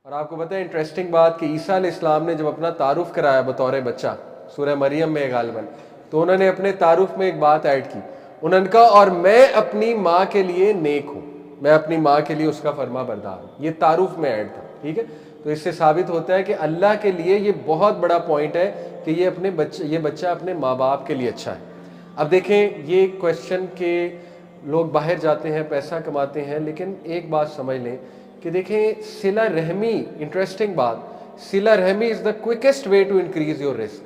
اور آپ کو پتہ ہے انٹرسٹنگ بات کہ عیسیٰ علیہ السلام نے جب اپنا تعارف کرایا بطور بچہ سورہ مریم میں غالباً، تو انہوں نے اپنے تعارف میں ایک بات ایڈ کی، انہوں نے کہا اور میں اپنی ماں کے لیے نیک ہوں، میں اپنی ماں کے لیے اس کا فرما بردار ہوں. یہ تعارف میں ایڈ تھا. ٹھیک ہے، تو اس سے ثابت ہوتا ہے کہ اللہ کے لیے یہ بہت بڑا پوائنٹ ہے کہ یہ بچہ اپنے ماں باپ کے لیے اچھا ہے. اب دیکھیں یہ کویسچن کہ لوگ باہر جاتے ہیں پیسہ کماتے ہیں، لیکن ایک بات سمجھ لیں کہ دیکھیں صلہ رحمی، انٹرسٹنگ بات، صلہ رحمی از دا quickest way to increase your رزق.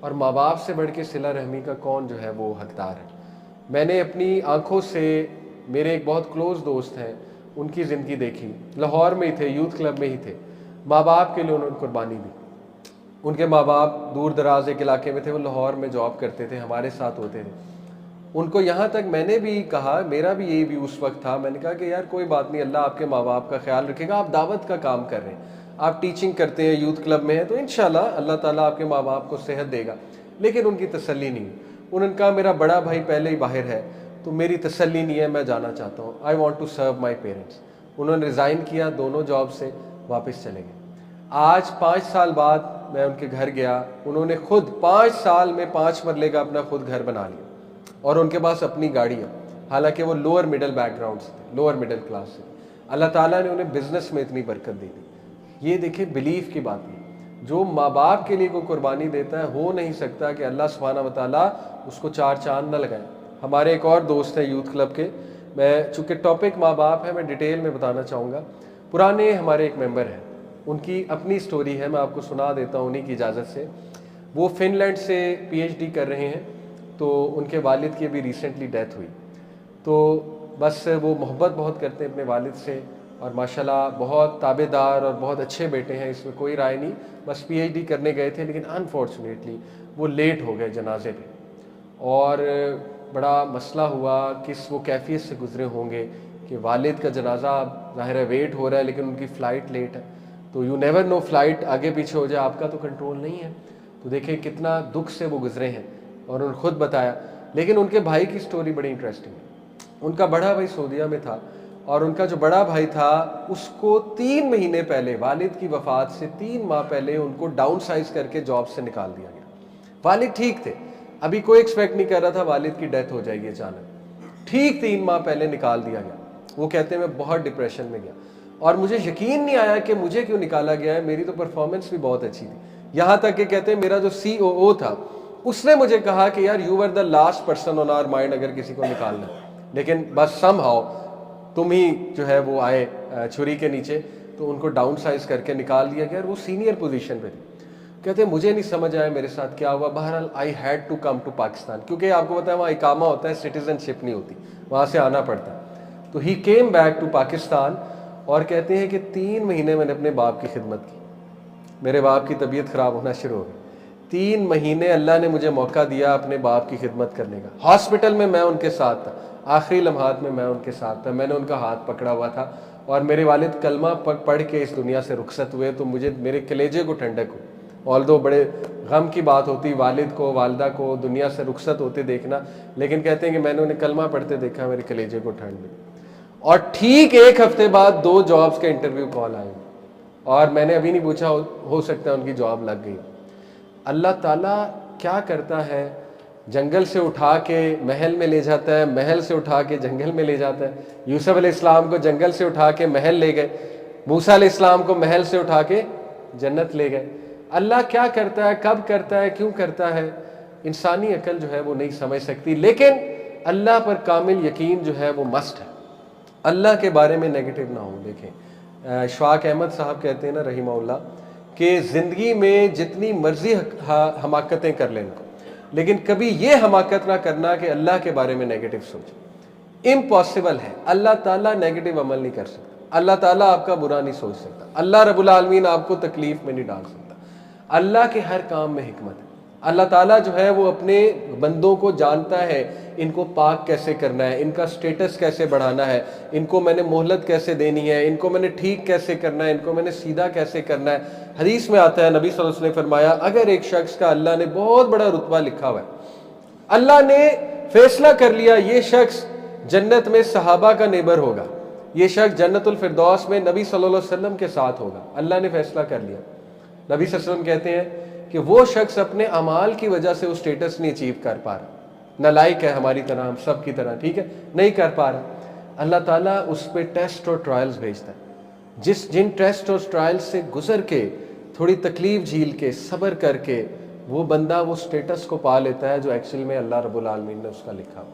اور ماں باپ سے بڑھ کے صلہ رحمی کا کون جو ہے وہ حقدار ہے. میں نے اپنی آنکھوں سے میرے ایک بہت کلوز دوست ہیں ان کی زندگی دیکھی، لاہور میں ہی تھے، یوتھ کلب میں ہی تھے، ماں باپ کے لیے انہوں نے قربانی دی. ان کے ماں باپ دور دراز ایک علاقے میں تھے، وہ لاہور میں جاب کرتے تھے، ہمارے ساتھ ہوتے تھے. ان کو یہاں تک میں نے بھی کہا، میرا بھی یہی بھی اس وقت تھا، میں نے کہا کہ یار کوئی بات نہیں، اللہ آپ کے ماں باپ کا خیال رکھے گا. آپ دعوت کا کام کر رہے ہیں، آپ ٹیچنگ کرتے ہیں، یوتھ کلب میں ہیں، تو انشاءاللہ اللہ تعالیٰ آپ کے ماں باپ کو صحت دے گا. لیکن ان کی تسلی نہیں. انہوں نے کہا میرا بڑا بھائی پہلے ہی باہر ہے تو میری تسلی نہیں ہے، میں جانا چاہتا ہوں، I want to serve my parents. انہوں نے ریزائن کیا دونوں جاب سے، واپس چلے گئے. آج 5 سال بعد میں ان کے گھر گیا، انہوں نے خود 5 سال میں 5 مرلے کا اپنا خود گھر بنا لیا اور ان کے پاس اپنی گاڑی ہے. حالانکہ وہ لوور مڈل بیک گراؤنڈ سے تھے، لوور مڈل کلاس سے. اللہ تعالیٰ نے انہیں بزنس میں اتنی برکت دے دی. یہ دیکھیں بلیف کی بات ہے. جو ماں باپ کے لیے کوئی قربانی دیتا ہے، ہو نہیں سکتا کہ اللہ سبحانہ وتعالیٰ اس کو 4 چاند نہ لگائے. ہمارے ایک اور دوست ہیں یوتھ کلب کے، میں چونکہ ٹاپک ماں باپ ہے میں ڈیٹیل میں بتانا چاہوں گا. پرانے ہمارے ایک ممبر ہیں، ان کی اپنی سٹوری ہے، میں آپ کو سنا دیتا ہوں انہی کی اجازت سے. وہ فن لینڈ سے PhD کر رہے ہیں، تو ان کے والد کی ابھی ریسنٹلی ڈیتھ ہوئی. تو بس وہ محبت بہت کرتے ہیں اپنے والد سے، اور ماشاءاللہ بہت تابع دار اور بہت اچھے بیٹے ہیں، اس میں کوئی رائے نہیں. بس PhD کرنے گئے تھے، لیکن انفارچونیٹلی وہ لیٹ ہو گئے جنازے پہ، اور بڑا مسئلہ ہوا. وہ کیفیت سے گزرے ہوں گے کہ والد کا جنازہ ظاہر ہے ویٹ ہو رہا ہے، لیکن ان کی فلائٹ لیٹ ہے. تو یو نیور نو، فلائٹ آگے پیچھے ہو جائے، آپ کا تو کنٹرول نہیں ہے. تو دیکھیں کتنا دکھ سے وہ گزرے ہیں، اور انہوں نے خود بتایا. لیکن ان کے بھائی کی سٹوری بڑی انٹرسٹنگ ہے. ان کا بڑا بھائی سعودیہ میں تھا، اور ان کا جو بڑا بھائی تھا اس کو 3 مہینے پہلے، والد کی وفات سے 3 ماہ پہلے، ان کو ڈاؤن سائز کر کے جاب سے نکال دیا گیا. والد ٹھیک تھے، ابھی کوئی ایکسپیکٹ نہیں کر رہا تھا والد کی ڈیتھ ہو جائے گی اچانک. ٹھیک 3 ماہ پہلے نکال دیا گیا. وہ کہتے ہیں میں بہت ڈپریشن میں گیا، اور مجھے یقین نہیں آیا کہ مجھے کیوں نکالا گیا ہے، میری تو پرفارمنس بھی بہت اچھی تھی. یہاں تک کہ کہتے ہیں میرا جو COO تھا اس نے مجھے کہا کہ یار you were the last person on our mind اگر کسی کو نکالنا، لیکن بس سم ہاؤ تم ہی جو ہے وہ آئے چھری کے نیچے. تو ان کو ڈاؤن سائز کر کے نکال دیا گیا، اور وہ سینئر پوزیشن پہ تھی. کہتے ہیں مجھے نہیں سمجھ آیا میرے ساتھ کیا ہوا. بہرحال I had to come to Pakistan, کیونکہ آپ کو پتا ہے وہاں اقامہ ہوتا ہے، سٹیزن شپ نہیں ہوتی، وہاں سے آنا پڑتا ہے. تو ہی کیم بیک ٹو پاکستان، اور کہتے ہیں کہ 3 مہینے میں نے اپنے باپ کی خدمت کی. میرے باپ کی طبیعت خراب ہونا شروع ہو گئی. 3 مہینے اللہ نے مجھے موقع دیا اپنے باپ کی خدمت کرنے کا. ہاسپٹل میں میں ان کے ساتھ تھا، آخری لمحات میں ان کے ساتھ تھا. میں نے ان کا ہاتھ پکڑا ہوا تھا، اور میرے والد کلمہ پڑھ کے اس دنیا سے رخصت ہوئے. تو مجھے میرے کلیجے کو ٹھنڈک ہوئی. آلدو بڑے غم کی بات ہوتی والد کو والدہ کو دنیا سے رخصت ہوتے دیکھنا، لیکن کہتے ہیں کہ میں نے انہیں کلمہ پڑھتے دیکھا، میرے کلیجے کو ٹھنڈ ملی. اور ٹھیک 1 ہفتے بعد 2 جابز کا انٹرویو کال آئے، اور میں نے ابھی نہیں پوچھا، ہو سکتا ہے ان کی جاب لگ گئی. اللہ تعالیٰ کیا کرتا ہے، جنگل سے اٹھا کے محل میں لے جاتا ہے، محل سے اٹھا کے جنگل میں لے جاتا ہے. یوسف علیہ السلام کو جنگل سے اٹھا کے محل لے گئے، موسیٰ علیہ السلام کو محل سے اٹھا کے جنت لے گئے. اللہ کیا کرتا ہے، کب کرتا ہے، کیوں کرتا ہے، انسانی عقل جو ہے وہ نہیں سمجھ سکتی. لیکن اللہ پر کامل یقین جو ہے وہ مسٹ ہے. اللہ کے بارے میں نیگیٹو نہ ہوں. دیکھیں اشفاق احمد صاحب کہتے ہیں نا رحمہ اللہ کہ زندگی میں جتنی مرضی حماقتیں کر لیں کو، لیکن کبھی یہ حماقت نہ کرنا کہ اللہ کے بارے میں نیگیٹو سوچیں. امپاسبل ہے. اللہ تعالیٰ نیگیٹو عمل نہیں کر سکتا، اللہ تعالیٰ آپ کا برا نہیں سوچ سکتا، اللہ رب العالمین آپ کو تکلیف میں نہیں ڈال سکتا. اللہ کے ہر کام میں حکمت ہے. اللہ تعالیٰ جو ہے وہ اپنے بندوں کو جانتا ہے، ان کو پاک کیسے کرنا ہے، ان کا سٹیٹس کیسے بڑھانا ہے، ان کو میں نے مہلت کیسے دینی ہے، ان کو میں نے ٹھیک کیسے کرنا ہے، ان کو میں نے سیدھا کیسے کرنا ہے. حدیث میں آتا ہے نبی صلی اللہ علیہ وسلم نے فرمایا اگر ایک شخص کا اللہ نے بہت بڑا رتبہ لکھا ہوا ہے، اللہ نے فیصلہ کر لیا یہ شخص جنت میں صحابہ کا نیبر ہوگا، یہ شخص جنت الفردوس میں نبی صلی اللہ علیہ وسلم کے ساتھ ہوگا، اللہ نے فیصلہ کر لیا۔ نبی صلی اللہ علیہ وسلم کہتے ہیں کہ وہ شخص اپنے اعمال کی وجہ سے وہ سٹیٹس نہیں اچیو کر پا رہا، نالائق ہے ہماری طرح، ہم سب کی طرح، ٹھیک ہے، نہیں کر پا رہا، اللہ تعالیٰ اس پہ ٹیسٹ اور ٹرائلز بھیجتا ہے۔ جن ٹیسٹ اور ٹرائلز سے گزر کے، تھوڑی تکلیف جھیل کے، صبر کر کے، وہ بندہ وہ سٹیٹس کو پا لیتا ہے جو ایکچوئل میں اللہ رب العالمین نے اس کا لکھا ہو۔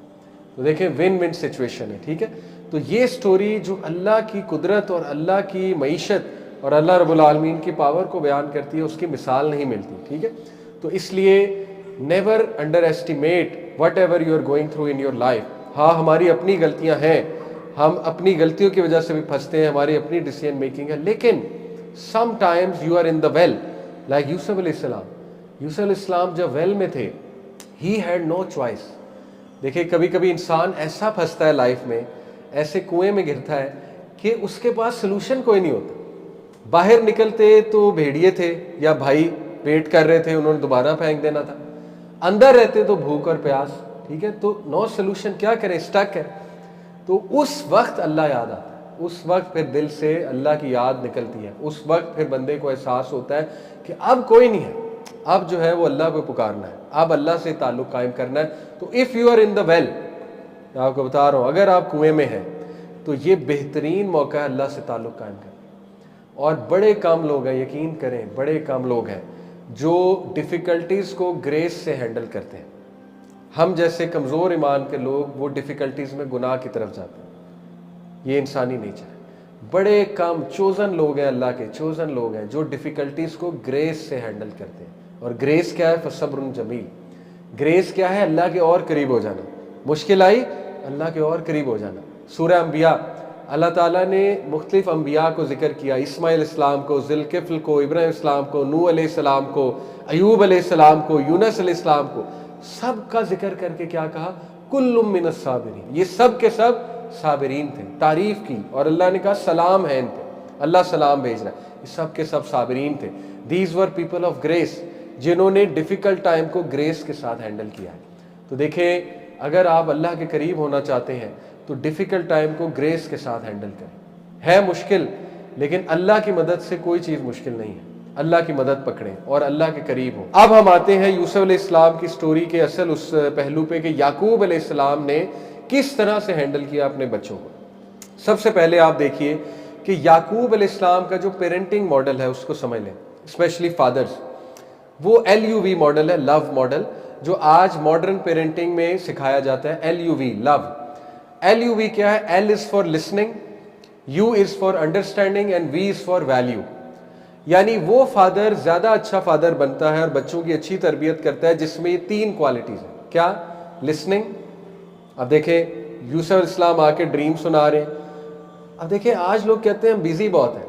تو دیکھیں ون ون سچویشن ہے، ٹھیک ہے۔ تو یہ سٹوری جو اللہ کی قدرت اور اللہ کی معیشت اور اللہ رب العالمین کی پاور کو بیان کرتی ہے، اس کی مثال نہیں ملتی، ٹھیک ہے۔ تو اس لیے never underestimate whatever you are going through in your life. ہاں ہماری اپنی غلطیاں ہیں، ہم اپنی غلطیوں کی وجہ سے بھی پھنستے ہیں، ہماری اپنی ڈیسیژن میکنگ ہے، لیکن sometimes you are in the well, like یوسف علیہ السلام۔ یوسف علیہ السلام جب ویل میں تھے، ہی ہیڈ نو چوائس۔ دیکھیں کبھی کبھی انسان ایسا پھنستا ہے لائف میں، ایسے کنویں میں گرتا ہے کہ اس کے پاس سلوشن کوئی نہیں ہوتا۔ باہر نکلتے تو بھیڑیے تھے یا بھائی ویٹ کر رہے تھے، انہوں نے دوبارہ پھینک دینا تھا، اندر رہتے تو بھوک اور پیاس، ٹھیک ہے، تو نو سلوشن، کیا کریں، اسٹک ہے۔ تو اس وقت اللہ یاد آتا ہے، اس وقت پھر دل سے اللہ کی یاد نکلتی ہے، اس وقت پھر بندے کو احساس ہوتا ہے کہ اب کوئی نہیں ہے، اب جو ہے وہ اللہ کو پکارنا ہے، اب اللہ سے تعلق قائم کرنا ہے۔ تو if you are in the well, میں آپ کو بتا رہا ہوں، اگر آپ کنویں میں ہیں تو یہ بہترین موقع ہے اللہ سے تعلق قائم کرنا۔ اور بڑے کم لوگ ہیں، یقین کریں بڑے کم لوگ ہیں جو ڈیفیکلٹیز کو گریس سے ہینڈل کرتے ہیں۔ ہم جیسے کمزور ایمان کے لوگ وہ ڈیفیکلٹیز میں گناہ کی طرف جاتے ہیں، یہ انسانی نیچر ہے۔ بڑے کم چوزن لوگ ہیں، اللہ کے چوزن لوگ ہیں جو ڈیفیکلٹیز کو گریس سے ہینڈل کرتے ہیں۔ اور گریس کیا ہے؟ فصبر جمیل۔ گریس کیا ہے؟ اللہ کے اور قریب ہو جانا۔ مشکل آئی، اللہ کے اور قریب ہو جانا۔ سورہ انبیاء، اللہ تعالیٰ نے مختلف انبیاء کو ذکر کیا، اسماعیل السلام کو، ذوالکفل کو، ابراہیم السلام کو، نوح علیہ السلام کو، ایوب علیہ السلام کو، یونس علیہ السلام کو، سب کا ذکر کر کے کیا کہا؟ کل من الصابرین، یہ سب کے سب صابرین تھے، تعریف کی، اور اللہ نے کہا سلام ہے ان پہ، اللہ سلام بھیج رہا ہے، یہ سب کے سب صابرین تھے۔ These were people of grace, جنہوں نے ڈیفیکلٹ ٹائم کو گریس کے ساتھ ہینڈل کیا ہے۔ تو دیکھیں اگر آپ اللہ کے قریب ہونا چاہتے ہیں تو ڈیفیکلٹ ٹائم کو گریس کے ساتھ ہینڈل کریں۔ ہے مشکل، لیکن اللہ کی مدد سے کوئی چیز مشکل نہیں ہے، اللہ کی مدد پکڑیں اور اللہ کے قریب ہوں۔ اب ہم آتے ہیں یوسف علیہ السلام کی سٹوری کے اصل اس پہلو پہ کہ یعقوب علیہ السلام نے کس طرح سے ہینڈل کیا اپنے بچوں کو۔ سب سے پہلے آپ دیکھیے کہ یعقوب علیہ السلام کا جو پیرنٹنگ ماڈل ہے اس کو سمجھ لیں، اسپیشلی فادرز، وہ LUV ماڈل ہے، لو ماڈل، جو آج ماڈرن پیرنٹنگ میں سکھایا جاتا ہے۔ LUV، لو۔ LUV کیا ہے؟ L is for listening, U is for understanding and V is for value۔ یعنی وہ فادر زیادہ اچھا فادر بنتا ہے اور بچوں کی اچھی تربیت کرتا ہے جس میں یہ تین کوالٹیز ہیں۔ کیا؟ لسننگ۔ اب دیکھیں یوسف علیہ السلام آ کے ڈریم سنا رہے ہیں۔ اب دیکھیں آج لوگ کہتے ہیں بزی بہت ہے،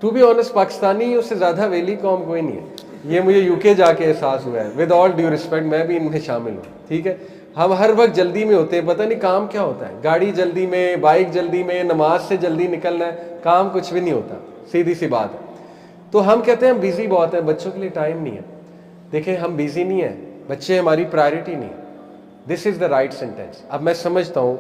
ٹو بی آنیسٹ پاکستانیوں سے زیادہ ویلی قوم کوئی نہیں ہے، یہ مجھے UK جا کے احساس ہوا ہے، ود آل ڈیو ریسپیکٹ، میں بھی ان میں شامل ہوں، ٹھیک ہے۔ ہم ہر وقت جلدی میں ہوتے ہیں، پتہ نہیں کام کیا ہوتا ہے، گاڑی جلدی میں، بائک جلدی میں، نماز سے جلدی نکلنا ہے، کام کچھ بھی نہیں ہوتا، سیدھی سی بات ہے۔ تو ہم کہتے ہیں بزی بہت ہے، بچوں کے لیے ٹائم نہیں ہے۔ دیکھیں ہم بزی نہیں ہیں، بچے ہماری پرائرٹی نہیں ہے۔ دس از دا رائٹ سینٹینس۔ اب میں سمجھتا ہوں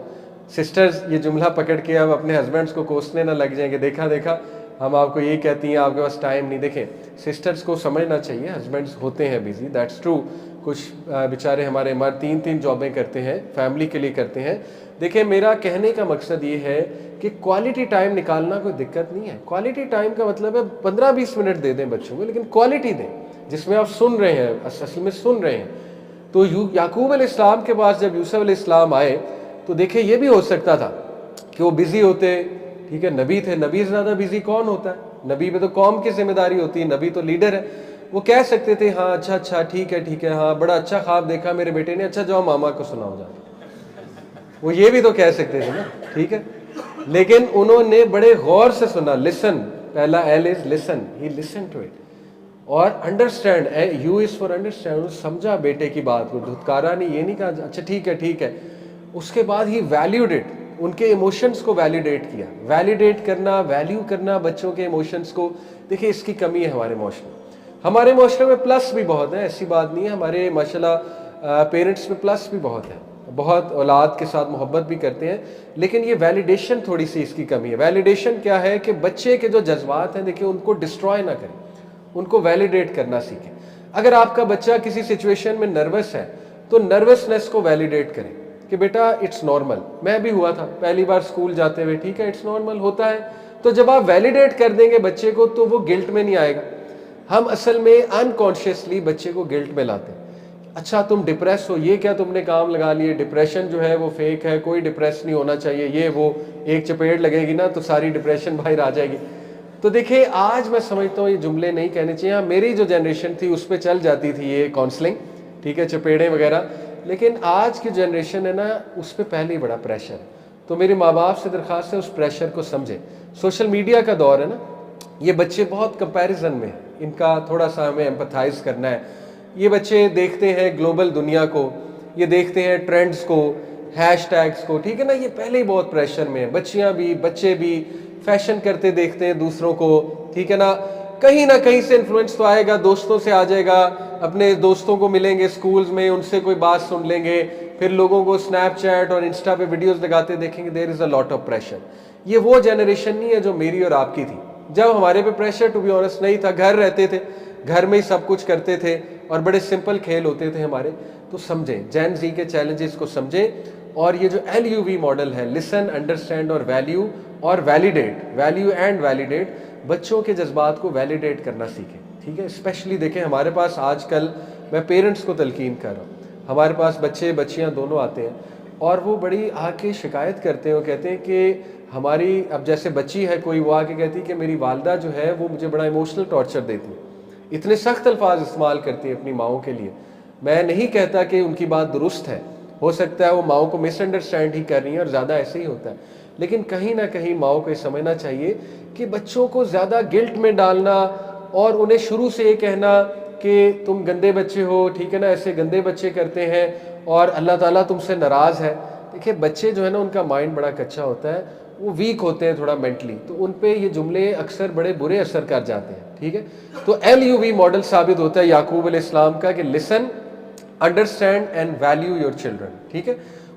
سسٹرز یہ جملہ پکڑ کے اب اپنے ہسبینڈس کو کوسنے نہ لگ جائیں کہ دیکھا دیکھا ہم آپ کو یہ کہتی ہیں آپ کے پاس ٹائم نہیں۔ دیکھیں سسٹرز کو سمجھنا چاہیے، ہسبینڈس ہوتے ہیں بزی، دیٹس ٹرو، کچھ بیچارے ہمارے مرد 3 جابیں کرتے ہیں، فیملی کے لیے کرتے ہیں۔ دیکھیں میرا کہنے کا مقصد یہ ہے کہ کوالٹی ٹائم نکالنا کوئی دقت نہیں ہے۔ کوالٹی ٹائم کا مطلب ہے 15-20 منٹ دے دیں بچوں کو، لیکن کوالٹی دیں جس میں آپ سن رہے ہیں، اصل میں سن رہے ہیں۔ تو یعقوب علیہ السلام کے پاس جب یوسف علیہ السلام آئے تو دیکھیں یہ بھی ہو سکتا تھا کہ وہ بزی ہوتے، ٹھیک ہے، نبی تھے، نبی سے زیادہ بزی کون ہوتا ہے؟ نبی پہ تو قوم کی ذمہ داری ہوتی ہے، نبی تو لیڈر ہے۔ وہ کہہ سکتے تھے ہاں اچھا ٹھیک ہے، ہاں بڑا اچھا خواب دیکھا میرے بیٹے نے، اچھا جاؤ ماما کو سناؤ جا کے، وہ یہ بھی تو کہہ سکتے تھے نا، ٹھیک ہے۔ لیکن انہوں نے بڑے غور سے سنا، لسن، پہلا L is listen، he listened to it، اور understand, U is for understand، سمجھا بیٹے کی بات کو، دھتکارا نہیں، یہ نہیں کہا اچھا ٹھیک ہے۔ اس کے بعد ہی valued it، ان کے ایموشنز کو ویلیڈیٹ کیا۔ ویلیڈیٹ کرنا، ویلیو کرنا بچوں کے ایموشنز کو، دیکھیں اس کی کمی ہے ہمارے معاشرے میں۔ ہمارے معاشرے میں پلس بھی بہت ہیں، ایسی بات نہیں ہے، ہمارے ماشاءاللہ پیرنٹس میں پلس بھی بہت ہے، بہت اولاد کے ساتھ محبت بھی کرتے ہیں، لیکن یہ ویلیڈیشن تھوڑی سی اس کی کمی ہے۔ ویلیڈیشن کیا ہے کہ بچے کے جو جذبات ہیں دیکھیں ان کو ڈسٹروائے نہ کریں، ان کو ویلیڈیٹ کرنا سیکھیں۔ اگر آپ کا بچہ کسی سچویشن میں نروس ہے تو نروسنس کو ویلیڈیٹ کریں کہ بیٹا اٹس نارمل، میں بھی ہوا تھا پہلی بار اسکول جاتے ہوئے، ٹھیک ہے، اٹس نارمل، ہوتا ہے۔ تو جب آپ ویلیڈیٹ کر دیں گے بچے کو تو وہ گلٹ میں نہیں آئے گا۔ ہم اصل میں انکانشیسلی بچے کو گلٹ میں لاتے ہیں، اچھا تم ڈپریس ہو، یہ کیا تم نے کام لگا لیے، ڈپریشن جو ہے وہ فیک ہے، کوئی ڈپریس نہیں ہونا چاہیے، یہ وہ، ایک چپیڑ لگے گی نا تو ساری ڈپریشن باہر آ جائے گی۔ تو دیکھیں آج میں سمجھتا ہوں یہ جملے نہیں کہنے چاہیے۔ ہاں میری جو جنریشن تھی اس پہ چل جاتی تھی یہ کاؤنسلنگ، ٹھیک ہے، چپیڑیں وغیرہ، لیکن آج کی جنریشن ہے نا اس پہ پہلے ہی بڑا پریشر ہے۔ تو میرے ماں باپ سے درخواست ہے اس پریشر کو سمجھیں۔ سوشل میڈیا کا دور ہے نا، یہ بچے بہت کمپیریزن میں ہیں، ان کا تھوڑا سا ہمیں ایمپتھائز کرنا ہے۔ یہ بچے دیکھتے ہیں گلوبل دنیا کو، یہ دیکھتے ہیں ٹرینڈز کو، ہیش ٹیگز کو، ٹھیک ہے نا، یہ پہلے ہی بہت پریشر میں ہیں، بچیاں بھی بچے بھی فیشن کرتے دیکھتے ہیں دوسروں کو، ٹھیک ہے نا، کہیں نہ کہیں سے انفلوئنس تو آئے گا، دوستوں سے آ جائے گا، اپنے دوستوں کو ملیں گے سکولز میں، ان سے کوئی بات سن لیں گے، پھر لوگوں کو سنیپ چیٹ اور انسٹا پہ ویڈیوز لگاتے دیکھیں گے، دیر از اے لاٹ آف پریشر۔ یہ وہ جنریشن نہیں ہے جو میری اور آپ کی تھی، جب ہمارے پہ پریشر ٹو بی آنسٹ نہیں تھا، گھر رہتے تھے، گھر میں ہی سب کچھ کرتے تھے اور بڑے سمپل کھیل ہوتے تھے ہمارے۔ تو سمجھیں جین زی کے چیلنجز کو سمجھیں، اور یہ جو LUV ماڈل ہے، لسن، انڈرسٹینڈ اور ویلیو اور ویلیڈیٹ، ویلیو اینڈ ویلیڈیٹ، بچوں کے جذبات کو ویلیڈیٹ کرنا سیکھیں، ٹھیک ہے۔ اسپیشلی دیکھیں ہمارے پاس آج کل، میں پیرنٹس کو تلقین کر رہا ہوں، ہمارے پاس بچے بچیاں دونوں آتے ہیں اور وہ بڑی آ کے شکایت کرتے ہیں، وہ کہتے ہیں کہ ہماری، اب جیسے بچی ہے کوئی، وہ آ کے کہتی ہے کہ میری والدہ جو ہے وہ مجھے بڑا ایموشنل ٹارچر دیتی ہے، اتنے سخت الفاظ استعمال کرتی ہیں اپنی ماؤں کے لیے۔ میں نہیں کہتا کہ ان کی بات درست ہے، ہو سکتا ہے وہ ماؤں کو مس انڈرسٹینڈ ہی کر رہی ہیں اور زیادہ ایسے ہی ہوتا ہے، لیکن کہیں نہ کہیں ماؤں کو یہ سمجھنا چاہیے کہ بچوں کو زیادہ گلٹ میں ڈالنا اور انہیں شروع سے یہ کہنا کہ تم گندے بچے ہو، ٹھیک ہے نا، ایسے گندے بچے کرتے ہیں اور اللہ تعالیٰ تم سے ناراض ہے۔ دیکھیں بچے جو ہے نا ان کا مائنڈ بڑا کچا ہوتا ہے، وہ ویک ہوتے ہیں تھوڑا مینٹلی، تو ان پہ یہ جملے اکثر بڑے برے اثر کر جاتے ہیں، ٹھیک ہے۔ تو LUV ماڈل ثابت ہوتا ہے یعقوب علیہ السلام کا کہ listen, understand and value your children, ٹھیک ہے۔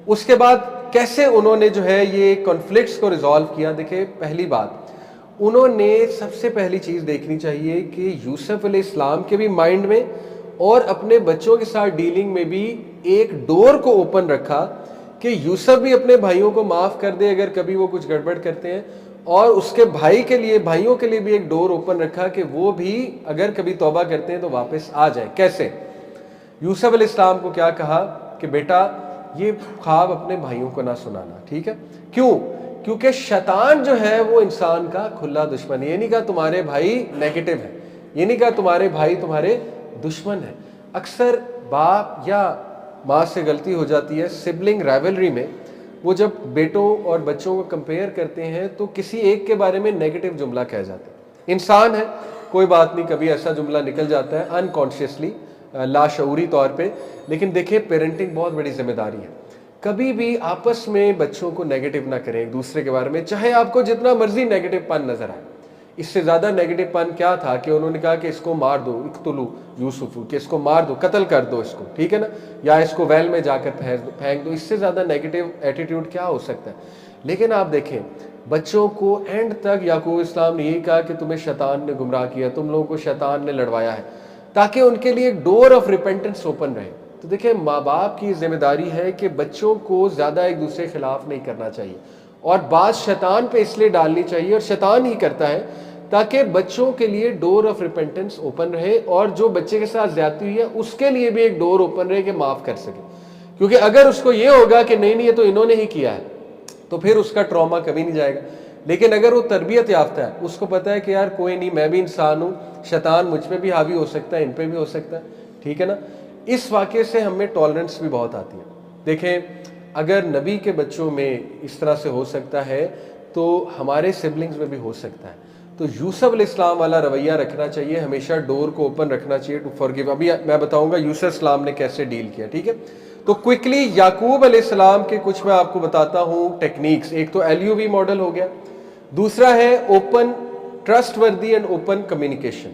اس کے بعد کیسے انہوں نے جو ہے یہ کنفلکٹس کو ریزالو کیا؟ دیکھیں پہلی بات، انہوں نے سب سے پہلی چیز دیکھنی چاہیے کہ یوسف علیہ السلام کے بھی مائنڈ میں اور اپنے بچوں کے ساتھ ڈیلنگ میں بھی ایک ڈور کو اوپن رکھا کہ یوسف بھی اپنے بھائیوں کو معاف کر دے اگر کبھی وہ کچھ گڑبڑ کرتے ہیں، اور اس کے بھائی کے لیے، بھائیوں کے لیے بھی ایک ڈور اوپن رکھا کہ وہ بھی اگر کبھی توبہ کرتے ہیں تو واپس آ جائیں۔ کیسے؟ یوسف علیہ السلام کو کیا کہا کہ بیٹا یہ خواب اپنے بھائیوں کو نہ سنانا، ٹھیک ہے۔ کیوں؟ کیونکہ شیطان جو ہے وہ انسان کا کھلا دشمن ہے۔ یہ نہیں کہا تمہارے بھائی نیگیٹو ہے، یہ نہیں کہا تمہارے بھائی تمہارے دشمن ہیں۔ اکثر باپ یا ماں سے غلطی ہو جاتی ہے سبلنگ رائولری میں، وہ جب بیٹوں اور بچوں کو کمپیئر کرتے ہیں تو کسی ایک کے بارے میں نیگیٹو جملہ کہہ جاتے ہیں۔ انسان ہے، کوئی بات نہیں، کبھی ایسا جملہ نکل جاتا ہے انکانشیسلی، لاشعوری طور پہ، لیکن دیکھیں پیرنٹنگ بہت بڑی ذمہ داری ہے۔ کبھی بھی آپس میں بچوں کو نیگیٹو نہ کریں ایک دوسرے کے بارے میں، چاہے آپ کو جتنا مرضی نیگیٹو پن نظر آئے۔ اس سے زیادہ نیگیٹو پن کیا تھا کہ انہوں نے کہا کہ اس کو مار دو، اقتلوا یوسف، کہ اس کو مار دو، قتل کر دو اس کو، ٹھیک ہے نا، یا اس کو ویل میں جا کر پھینک دو۔ اس سے زیادہ نیگیٹو ایٹیٹیوڈ کیا ہو سکتا ہے؟ لیکن آپ دیکھیں بچوں کو اینڈ تک یعقوب اسلام نے یہی کہا کہ تمہیں شیطان نے گمراہ کیا، تم لوگوں کو شیطان نے لڑوایا ہے، تاکہ ان کے لیے ایک ڈور آف ریپینٹنس اوپن رہے۔ تو دیکھیں ماں باپ کی ذمہ داری ہے کہ بچوں کو زیادہ ایک دوسرے کے خلاف نہیں کرنا چاہیے، اور بات شیطان پہ اس لیے ڈالنی چاہیے، اور شیطان ہی کرتا ہے، تاکہ بچوں کے لیے ڈور آف ریپینٹنس اوپن رہے، اور جو بچے کے ساتھ زیادتی ہوئی ہے اس کے لیے بھی ایک ڈور اوپن رہے کہ معاف کر سکے۔ کیونکہ اگر اس کو یہ ہوگا کہ نہیں یہ تو انہوں نے ہی کیا ہے، تو پھر اس کا ٹراما کبھی نہیں جائے گا۔ لیکن اگر وہ تربیت یافتہ ہے، اس کو پتہ ہے کہ یار کوئی نہیں، میں بھی انسان ہوں، شیطان مجھ پہ بھی حاوی ہو سکتا ہے، ان پہ بھی ہو سکتا ہے، ٹھیک ہے نا، اس واقعے سے ہمیں ٹالرنس بھی بہت آتی ہے۔ دیکھیں اگر نبی کے بچوں میں اس طرح سے ہو سکتا ہے تو ہمارے سبلنگز میں بھی ہو سکتا ہے۔ تو یوسف علیہ السلام والا رویہ رکھنا چاہیے، ہمیشہ ڈور کو اوپن رکھنا چاہیے ٹو فارگیو۔ ابھی میں بتاؤں گا یوسف السلام نے کیسے ڈیل کیا، ٹھیک ہے۔ تو کوئکلی یعقوب علیہ السلام کے کچھ میں آپ کو بتاتا ہوں ٹیکنیکس۔ ایک تو LUV ماڈل ہو گیا، دوسرا ہے open, trustworthy and open communication,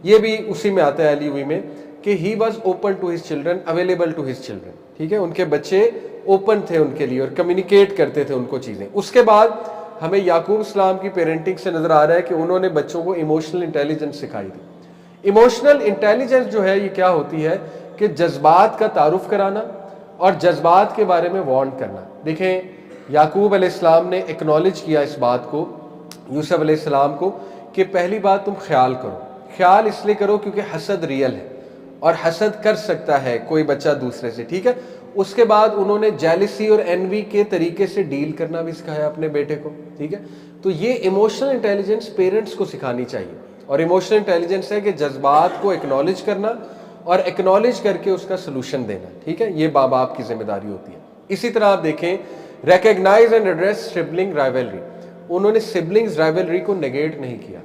یہ بھی اسی میں آتا ہے LUV میں، کہ ہی was open to his children, available to his children, ٹھیک ہے۔ ان کے بچے اوپن تھے ان کے لیے اور کمیونیکیٹ کرتے تھے ان کو چیزیں. اس کے بعد ہمیں یعقوب اسلام کی پیرنٹنگ سے نظر آ رہا ہے کہ انہوں نے بچوں کو ایموشنل انٹیلیجنس سکھائی تھی. ایموشنل انٹیلیجنس جو ہے یہ کیا ہوتی ہے کہ جذبات کا تعارف کرانا اور جذبات کے بارے میں وارن کرنا. دیکھیں یعقوب علیہ السلام نے ایکنالج کیا اس بات کو یوسف علیہ السلام کو کہ پہلی بات تم خیال کرو. خیال اس لیے کرو کیونکہ حسد ریئل ہے اور حسد کر سکتا ہے کوئی بچہ دوسرے سے, ٹھیک ہے. اس کے بعد انہوں نے جیلسی اور اینوی کے طریقے سے ڈیل کرنا بھی سکھایا اپنے بیٹے کو, ٹھیک ہے. تو یہ ایموشنل انٹیلیجنس پیرنٹس کو سکھانی چاہیے, اور ایموشنل انٹیلیجنس ہے کہ جذبات کو ایکنالج کرنا اور ایکنالج کر کے اس کا سلوشن دینا, ٹھیک ہے. یہ ماں باپ کی ذمہ داری ہوتی ہے. اسی طرح آپ دیکھیں recognize and address sibling rivalry. انہوں نے سبلنگز رائیولری کو نیگیٹ نہیں کیا,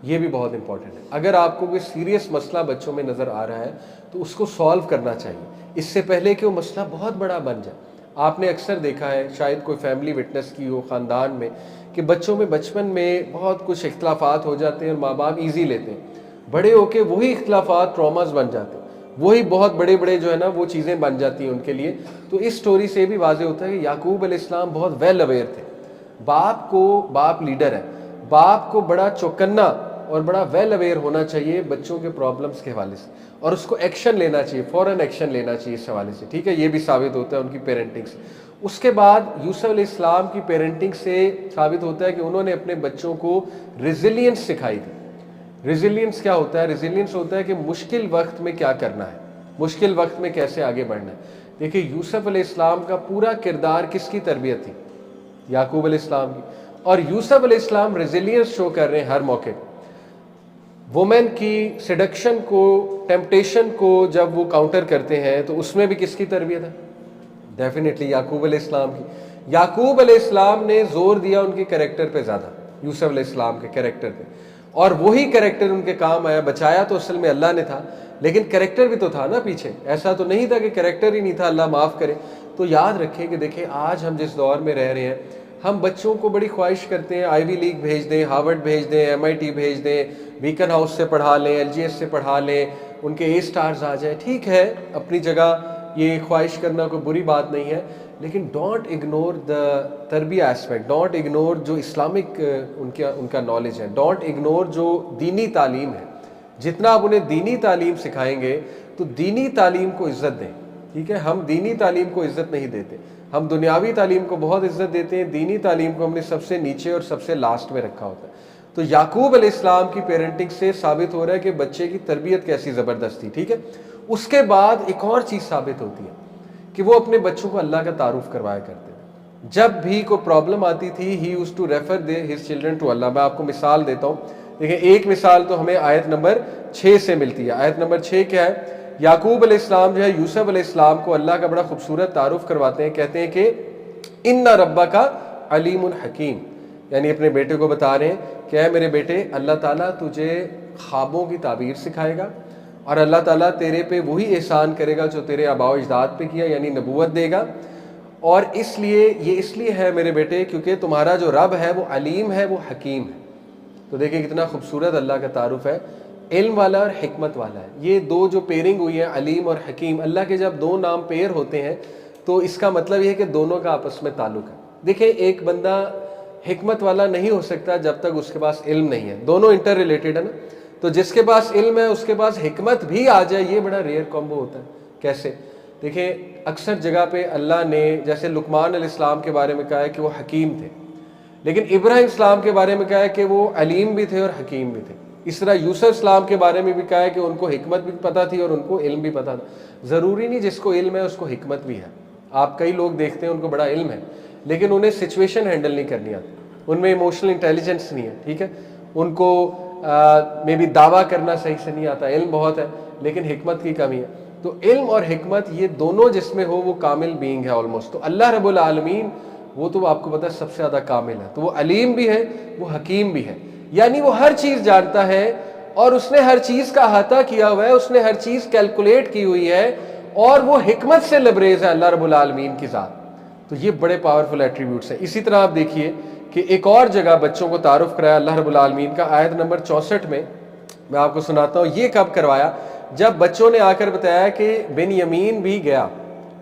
یہ بھی بہت امپورٹنٹ ہے. اگر آپ کو کوئی سیریس مسئلہ بچوں میں نظر آ رہا ہے تو اس کو سالو کرنا چاہیے اس سے پہلے کہ وہ مسئلہ بہت بڑا بن جائے. آپ نے اکثر دیکھا ہے, شاید کوئی فیملی وٹنس کی ہو خاندان میں, کہ بچوں میں بچپن میں بہت کچھ اختلافات ہو جاتے ہیں اور ماں باپ ایزی لیتے ہیں. بڑے ہو کے وہی اختلافات ٹراماز بن جاتے ہیں, وہی بہت بڑے بڑے جو ہے نا وہ چیزیں بن جاتی ہیں ان کے لیے. تو اس سٹوری سے بھی واضح ہوتا ہے کہ یعقوب علیہ السلام بہت ویل اویئر تھے. باپ لیڈر ہے, باپ کو بڑا چوکنا اور بڑا ویل اویئر ہونا چاہیے بچوں کے پرابلمس کے حوالے سے, اور اس کو ایکشن لینا چاہیے, فوراً ایکشن لینا چاہیے اس حوالے سے, ٹھیک ہے. یہ بھی ثابت ہوتا ہے ان کی پیرنٹنگ سے. اس کے بعد یوسف علیہ السلام کی پیرنٹنگ سے ثابت ہوتا ہے کہ انہوں نے اپنے بچوں کو ریزیلینس سکھائی تھی. ریزیلینس کیا ہوتا ہے؟ ریزیلینس ہوتا ہے کہ مشکل وقت میں کیا کرنا ہے, مشکل وقت میں کیسے آگے بڑھنا ہے. دیکھیں یوسف علیہ السلام کا پورا کردار کس کی تربیت تھی؟ یعقوب علیہ السلام کی. اور یوسف علیہ السلام ریزیلینس شو کر رہے ہیں ہر موقع پہ. وومن کی سیڈکشن کو, ٹیمپٹیشن کو جب وہ کاؤنٹر کرتے ہیں تو اس میں بھی کس کی تربیت ہے؟ ڈیفینیٹلی یعقوب علیہ السلام کی. یعقوب علیہ السلام نے زور دیا ان کے کریکٹر پہ زیادہ, یوسف علیہ السلام کے کریکٹر پہ, اور وہی کریکٹر ان کے کام آیا. بچایا تو اصل میں اللہ نے تھا, لیکن کریکٹر بھی تو تھا نا پیچھے. ایسا تو نہیں تھا کہ کریکٹر ہی نہیں تھا, اللہ معاف کرے. تو یاد رکھیں کہ دیکھیں آج ہم جس دور میں رہ رہے ہیں, ہم بچوں کو بڑی خواہش کرتے ہیں آئی وی لیگ بھیج دیں, ہارورڈ بھیج دیں, MIT بھیج دیں, بیکن ہاؤس سے پڑھا لیں, LGS سے پڑھا لیں, ان کے A سٹارز آ جائیں. ٹھیک ہے, اپنی جگہ یہ خواہش کرنا کوئی بری بات نہیں ہے, لیکن ڈونٹ اگنور دا تربیہ ایسپیکٹ, ڈونٹ اگنور جو اسلامک ان کا نالج ہے, ڈونٹ اگنور جو دینی تعلیم ہے. جتنا آپ انہیں دینی تعلیم سکھائیں گے تو دینی تعلیم کو عزت دیں, ٹھیک ہے. ہم دینی تعلیم کو عزت نہیں دیتے, ہم دنیاوی تعلیم کو بہت عزت دیتے ہیں, دینی تعلیم کو ہم نے سب سے نیچے اور سب سے لاسٹ میں رکھا ہوتا ہے. تو یعقوب علیہ السلام کی پیرنٹنگ سے ثابت ہو رہا ہے کہ بچے کی تربیت کیسی زبردست تھی, ٹھیک ہے. اس کے بعد ایک اور چیز ثابت ہوتی ہے کہ وہ اپنے بچوں کو اللہ کا تعارف کروایا کرتے ہیں. جب بھی کوئی پرابلم آتی تھی, he used to refer his children to Allah. میں آپ کو مثال دیتا ہوں. دیکھیں ایک مثال تو ہمیں آیت نمبر 6 سے ملتی ہے. آیت نمبر 6 کیا ہے؟ یعقوب علیہ السلام جو ہے یوسف علیہ السلام کو اللہ کا بڑا خوبصورت تعارف کرواتے ہیں. کہتے ہیں کہ ان ربک علیم الحکیم, یعنی اپنے بیٹے کو بتا رہے ہیں کہ اے میرے بیٹے, اللہ تعالیٰ تجھے خوابوں کی تعبیر سکھائے گا, اور اللہ تعالیٰ تیرے پہ وہی احسان کرے گا جو تیرے آباء و اجداد پہ کیا, یعنی نبوت دے گا. اور اس لیے ہے میرے بیٹے کیونکہ تمہارا جو رب ہے وہ علیم ہے, وہ حکیم ہے. تو دیکھیں کتنا خوبصورت اللہ کا تعارف ہے, علم والا اور حکمت والا ہے. یہ دو جو پیرنگ ہوئی ہے علیم اور حکیم, اللہ کے جب دو نام پیر ہوتے ہیں تو اس کا مطلب یہ ہے کہ دونوں کا آپس میں تعلق ہے. دیکھیں ایک بندہ حکمت والا نہیں ہو سکتا جب تک اس کے پاس علم نہیں ہے, دونوں انٹر ریلیٹڈ ہے نا. تو جس کے پاس علم ہے اس کے پاس حکمت بھی آ جائے, یہ بڑا ریئر کمبو ہوتا ہے. کیسے؟ دیکھیں اکثر جگہ پہ اللہ نے جیسے لقمان علیہ السلام کے بارے میں کہا ہے کہ وہ حکیم تھے, لیکن ابراہیم السلام کے بارے میں کہا ہے کہ وہ علیم بھی تھے اور حکیم بھی تھے. اس طرح یوسف السلام کے بارے میں بھی کہا ہے کہ ان کو حکمت بھی پتہ تھی اور ان کو علم بھی پتہ تھا. ضروری نہیں جس کو علم ہے اس کو حکمت بھی ہے. آپ کئی لوگ دیکھتے ہیں ان کو بڑا علم ہے لیکن انہیں سچویشن ہینڈل نہیں کرنی آتی, ان میں ایموشنل انٹیلیجنس نہیں ہے, ٹھیک ہے. ان کو میں بھی دعویٰ کرنا صحیح سے نہیں آتا, علم بہت ہے لیکن حکمت کی کمی ہے. تو علم اور حکمت یہ دونوں جس میں ہو وہ کامل بینگ ہے آلموسٹ. تو اللہ رب العالمین وہ تو آپ کو پتہ ہے سب سے زیادہ کامل ہے, تو وہ علیم بھی ہے, وہ حکیم بھی ہے. یعنی وہ ہر چیز جانتا ہے اور اس نے ہر چیز کا احاطہ کیا ہوا ہے, اس نے ہر چیز کیلکولیٹ کی ہوئی ہے, اور وہ حکمت سے لبریز ہے اللہ رب العالمین کی ذات. تو یہ بڑے پاورفل ایٹریبیوٹس ہیں. اسی طرح آپ دیکھیے کہ ایک اور جگہ بچوں کو تعارف کرایا اللہ رب العالمین کا, آیت نمبر 64 میں آپ کو سناتا ہوں. یہ کب کروایا؟ جب بچوں نے آ کر بتایا کہ بن یمین بھی گیا.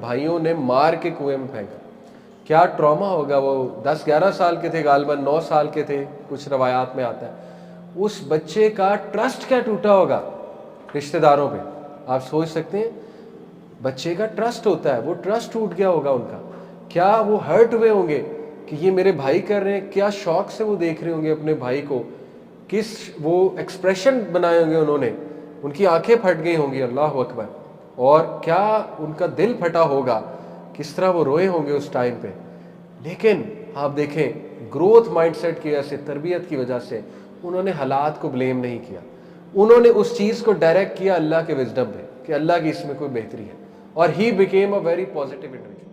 بھائیوں نے مار کے کنویں میں پھینکا، کیا ٹراما ہوگا. وہ 10-11 سال کے تھے غالباً، 9 سال کے تھے کچھ روایات میں آتا ہے. اس بچے کا ٹرسٹ کیا ٹوٹا ہوگا رشتہ داروں پہ. آپ سوچ سکتے ہیں، بچے کا ٹرسٹ ہوتا ہے، وہ ٹرسٹ ٹوٹ گیا ہوگا ان کا. کیا وہ ہرٹ ہوئے ہوں گے کہ یہ میرے بھائی کر رہے ہیں. کیا شوق سے وہ دیکھ رہے ہوں گے اپنے بھائی کو، کس وہ ایکسپریشن بنائے ہوں گے انہوں نے، ان کی آنکھیں پھٹ گئی ہوں گی. اللہ اکبر. اور کیا ان کا دل پھٹا ہوگا، کس طرح وہ روئے ہوں گے اس ٹائم پہ. لیکن آپ دیکھیں گروتھ مائنڈ سیٹ کی وجہ سے، تربیت کی وجہ سے انہوں نے حالات کو بلیم نہیں کیا. انہوں نے اس چیز کو ڈائریکٹ کیا اللہ کے وزڈم پہ کہ اللہ کی اس میں کوئی بہتری ہے. اور he became a very positive individual.